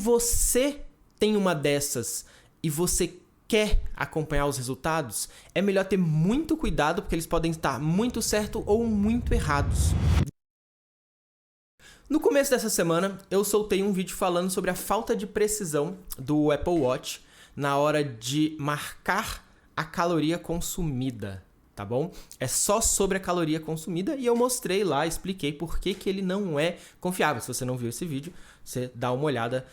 você tem uma dessas e você quer acompanhar os resultados, é melhor ter muito cuidado, porque eles podem estar muito certo ou muito errados. No começo dessa semana, eu soltei um vídeo falando sobre a falta de precisão do Apple Watch na hora de marcar a caloria consumida, tá bom? É só sobre a caloria consumida e eu mostrei lá, expliquei por que ele não é confiável. Se você não viu esse vídeo, você dá uma olhada,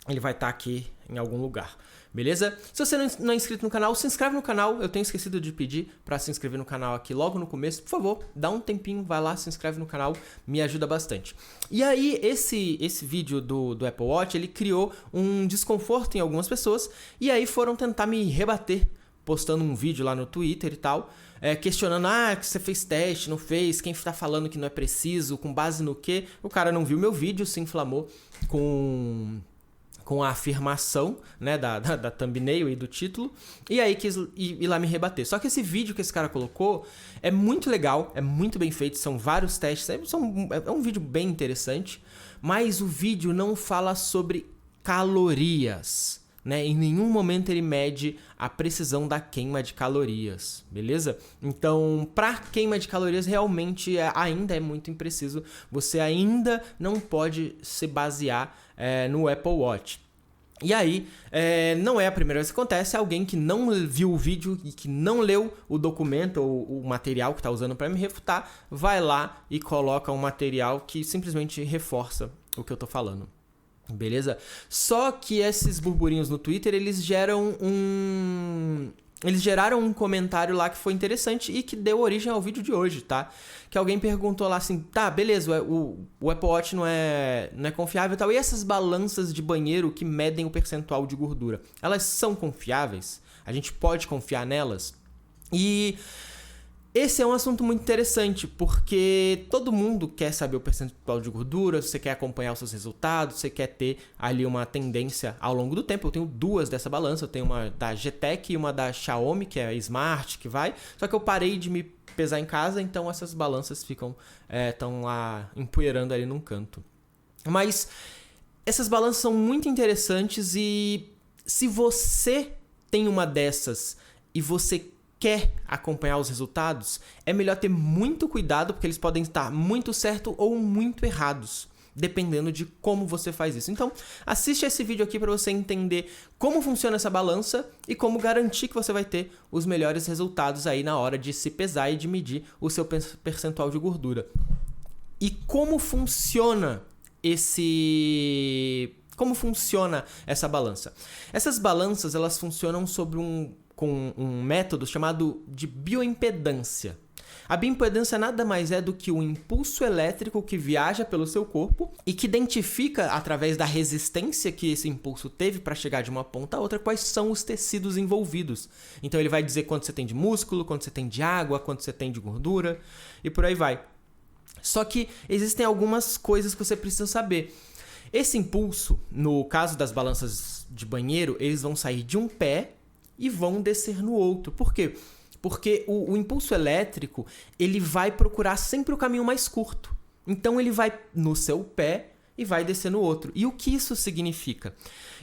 ele vai estar aqui em algum lugar. Beleza? Se você não é inscrito no canal, se inscreve no canal. Eu tenho esquecido de pedir para se inscrever no canal aqui logo no começo. Por favor, dá um tempinho, vai lá, se inscreve no canal, me ajuda bastante. E aí, esse vídeo do Apple Watch, ele criou um desconforto em algumas pessoas. E aí foram tentar me rebater, postando um vídeo lá no Twitter e tal, questionando, que você fez teste, não fez, quem tá falando que não é preciso, com base no quê? O cara não viu meu vídeo, se inflamou com a afirmação, né, da thumbnail e do título, e aí quis ir lá me rebater. Só que esse vídeo que esse cara colocou é muito legal, é muito bem feito, são vários testes, é um vídeo bem interessante, mas o vídeo não fala sobre calorias, né? Em nenhum momento ele mede a precisão da queima de calorias, beleza? Então, para queima de calorias, realmente ainda é muito impreciso. Você ainda não pode se basear no Apple Watch. E aí, não é a primeira vez que acontece, alguém que não viu o vídeo e que não leu o documento ou o material que está usando para me refutar, vai lá e coloca um material que simplesmente reforça o que eu estou falando. Beleza? Só que esses burburinhos no Twitter, eles geraram um comentário lá que foi interessante e que deu origem ao vídeo de hoje, tá? Que alguém perguntou lá assim, tá, beleza, o Apple Watch não é confiável e tal, e essas balanças de banheiro que medem o percentual de gordura, elas são confiáveis? A gente pode confiar nelas? E esse é um assunto muito interessante, porque todo mundo quer saber o percentual de gordura, você quer acompanhar os seus resultados, você quer ter ali uma tendência ao longo do tempo. Eu tenho duas dessa balança, eu tenho uma da Getech e uma da Xiaomi, que é a Smart, que vai. Só que eu parei de me pesar em casa, então essas balanças estão lá empoeirando ali num canto. Mas essas balanças são muito interessantes e se você tem uma dessas e você quer acompanhar os resultados, é melhor ter muito cuidado, porque eles podem estar muito certo ou muito errados, dependendo de como você faz isso. Então, assiste esse vídeo aqui para você entender como funciona essa balança e como garantir que você vai ter os melhores resultados aí na hora de se pesar e de medir o seu percentual de gordura. E como funciona essa balança? Essas balanças, elas funcionam com um método chamado de bioimpedância. A bioimpedância nada mais é do que o impulso elétrico que viaja pelo seu corpo e que identifica, através da resistência que esse impulso teve para chegar de uma ponta a outra, quais são os tecidos envolvidos. Então ele vai dizer quanto você tem de músculo, quanto você tem de água, quanto você tem de gordura e por aí vai. Só que existem algumas coisas que você precisa saber. Esse impulso, no caso das balanças de banheiro, eles vão sair de um pé e vão descer no outro. Por quê? Porque o impulso elétrico, ele vai procurar sempre o caminho mais curto. Então ele vai no seu pé e vai descer no outro. E o que isso significa?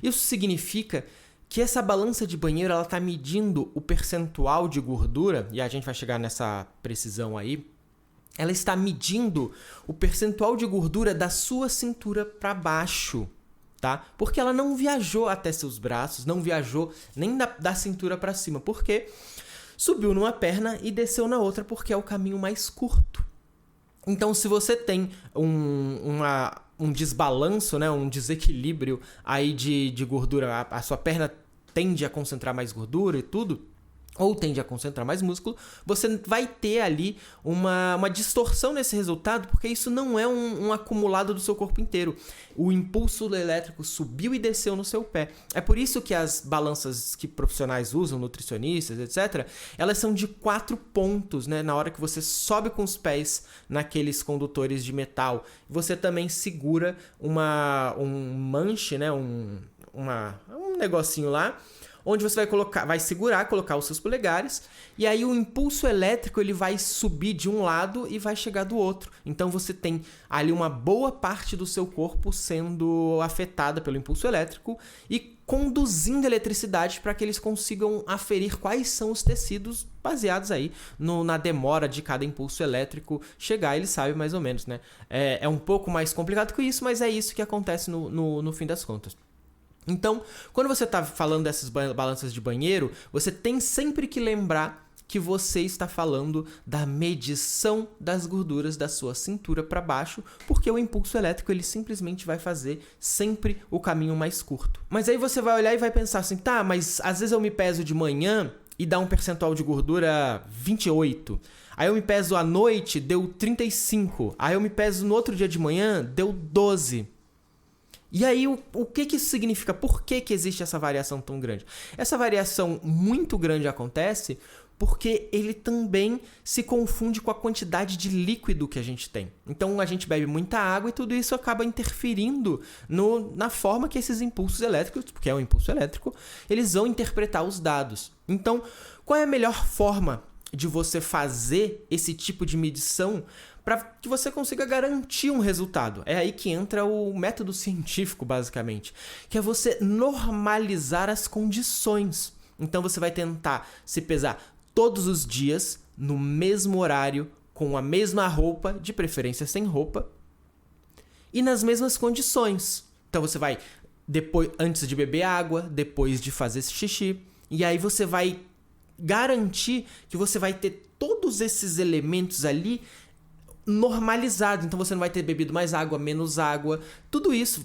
Isso significa que essa balança de banheiro, ela está medindo o percentual de gordura, e a gente vai chegar nessa precisão aí. Ela está medindo o percentual de gordura da sua cintura para baixo. Tá? Porque ela não viajou até seus braços, não viajou nem da cintura para cima, porque subiu numa perna e desceu na outra, porque é o caminho mais curto. Então, se você tem um desbalanço, né, um desequilíbrio aí de gordura, a sua perna tende a concentrar mais gordura e tudo, ou tende a concentrar mais músculo, você vai ter ali uma distorção nesse resultado, porque isso não é um acumulado do seu corpo inteiro. O impulso elétrico subiu e desceu no seu pé. É por isso que as balanças que profissionais usam, nutricionistas, etc., elas são de 4 pontos, né? Na hora que você sobe com os pés naqueles condutores de metal. Você também segura um manche, né? Um negocinho lá, onde você vai segurar, colocar os seus polegares, e aí o impulso elétrico ele vai subir de um lado e vai chegar do outro. Então você tem ali uma boa parte do seu corpo sendo afetada pelo impulso elétrico e conduzindo eletricidade para que eles consigam aferir quais são os tecidos baseados aí na demora de cada impulso elétrico chegar. Ele sabe mais ou menos, né? É um pouco mais complicado que isso, mas é isso que acontece no fim das contas. Então, quando você está falando dessas balanças de banheiro, você tem sempre que lembrar que você está falando da medição das gorduras da sua cintura para baixo, porque o impulso elétrico ele simplesmente vai fazer sempre o caminho mais curto. Mas aí você vai olhar e vai pensar assim, tá, mas às vezes eu me peso de manhã e dá um percentual de gordura 28. Aí eu me peso à noite, deu 35. Aí eu me peso no outro dia de manhã, deu 12. E aí, o que isso significa? Por que existe essa variação tão grande? Essa variação muito grande acontece porque ele também se confunde com a quantidade de líquido que a gente tem. Então, a gente bebe muita água e tudo isso acaba interferindo na forma que esses impulsos elétricos, porque é um impulso elétrico, eles vão interpretar os dados. Então, qual é a melhor forma de você fazer esse tipo de medição para que você consiga garantir um resultado? É aí que entra o método científico, basicamente, que é você normalizar as condições. Então você vai tentar se pesar todos os dias, no mesmo horário, com a mesma roupa, de preferência sem roupa, e nas mesmas condições. Então você vai, antes de beber água, depois de fazer xixi, e aí você vai garantir que você vai ter todos esses elementos ali normalizado. Então você não vai ter bebido mais água, menos água, tudo isso.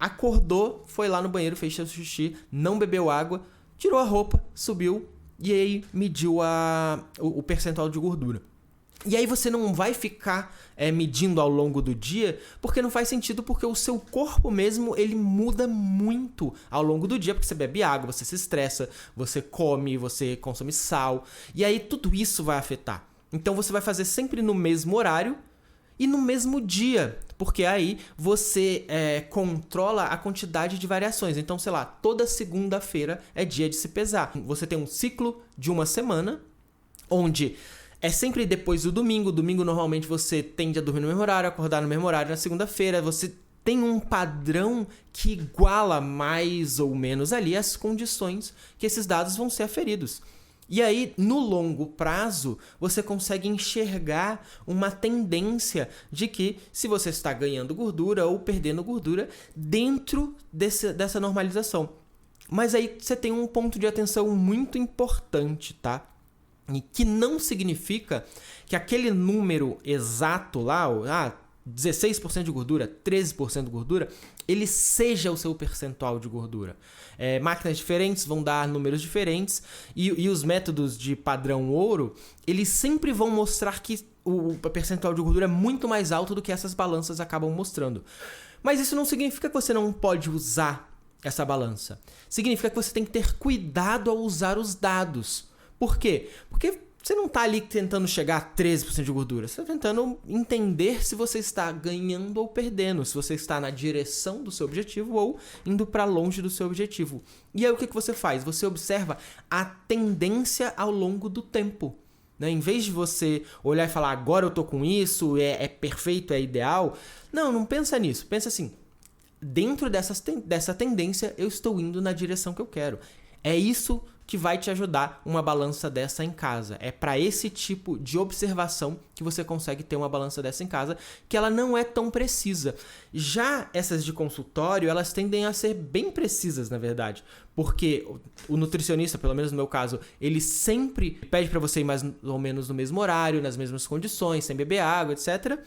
Acordou, foi lá no banheiro, fez seu xixi, não bebeu água, tirou a roupa, subiu e aí mediu o percentual de gordura. E aí você não vai ficar medindo ao longo do dia, porque não faz sentido, porque o seu corpo mesmo, ele muda muito ao longo do dia, porque você bebe água, você se estressa, você come, você consome sal, e aí tudo isso vai afetar. Então você vai fazer sempre no mesmo horário e no mesmo dia, porque aí você controla a quantidade de variações. Então, sei lá, toda segunda-feira é dia de se pesar. Você tem um ciclo de uma semana, onde é sempre depois do domingo. Domingo, normalmente, você tende a dormir no mesmo horário, acordar no mesmo horário. Na segunda-feira, você tem um padrão que iguala mais ou menos ali as condições que esses dados vão ser aferidos. E aí, no longo prazo, você consegue enxergar uma tendência de que se você está ganhando gordura ou perdendo gordura dentro dessa normalização. Mas aí você tem um ponto de atenção muito importante, tá? E que não significa que aquele número exato lá, 16% de gordura, 13% de gordura, ele seja o seu percentual de gordura. Máquinas diferentes vão dar números diferentes e os métodos de padrão ouro, eles sempre vão mostrar que o percentual de gordura é muito mais alto do que essas balanças acabam mostrando. Mas isso não significa que você não pode usar essa balança. Significa que você tem que ter cuidado ao usar os dados. Por quê? Porque você não está ali tentando chegar a 13% de gordura. Você está tentando entender se você está ganhando ou perdendo, se você está na direção do seu objetivo ou indo para longe do seu objetivo. E aí o que você faz? Você observa a tendência ao longo do tempo. Né? Em vez de você olhar e falar, agora eu estou com isso, é perfeito, é ideal. Não pensa nisso. Pensa assim, dentro dessa tendência eu estou indo na direção que eu quero. É isso que vai te ajudar uma balança dessa em casa. É para esse tipo de observação que você consegue ter uma balança dessa em casa, que ela não é tão precisa. Já essas de consultório, elas tendem a ser bem precisas, na verdade. Porque o nutricionista, pelo menos no meu caso, ele sempre pede para você ir mais ou menos no mesmo horário, nas mesmas condições, sem beber água, etc.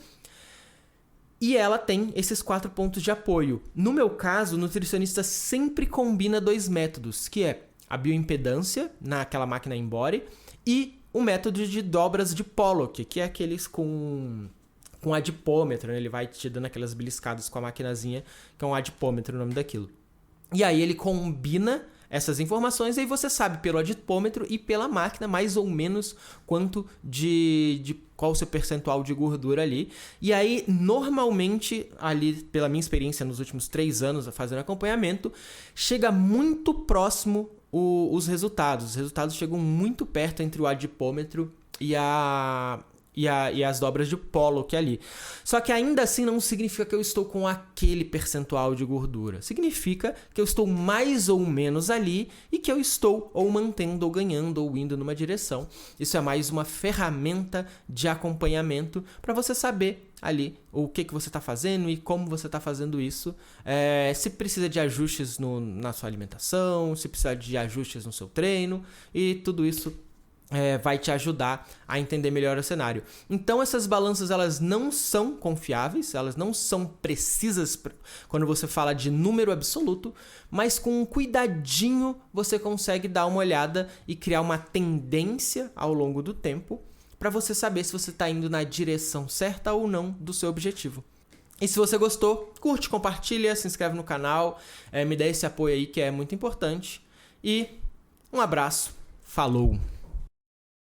E ela tem esses 4 pontos de apoio. No meu caso, o nutricionista sempre combina 2 métodos, que é a bioimpedância, naquela máquina Embody, e o método de dobras de Pollock, que é aqueles com adipômetro, né? Ele vai te dando aquelas beliscadas com a maquinazinha, que é um adipômetro o nome daquilo. E aí ele combina essas informações e aí você sabe pelo adipômetro e pela máquina mais ou menos quanto qual o seu percentual de gordura ali. E aí, normalmente, ali pela minha experiência nos últimos 3 anos fazendo acompanhamento, chega muito próximo os resultados. Os resultados chegam muito perto entre o adipômetro e as dobras de Pollock ali. Só que ainda assim não significa que eu estou com aquele percentual de gordura. Significa que eu estou mais ou menos ali e que eu estou ou mantendo, ou ganhando, ou indo numa direção. Isso é mais uma ferramenta de acompanhamento para você saber ali o que você está fazendo e como você está fazendo isso. Se precisa de ajustes na sua alimentação, se precisa de ajustes no seu treino, e tudo isso vai te ajudar a entender melhor o cenário. Então essas balanças, elas não são confiáveis, elas não são precisas quando você fala de número absoluto, mas com um cuidadinho você consegue dar uma olhada e criar uma tendência ao longo do tempo para você saber se você está indo na direção certa ou não do seu objetivo. E se você gostou, curte, compartilha, se inscreve no canal, me dá esse apoio aí que é muito importante. E um abraço, falou!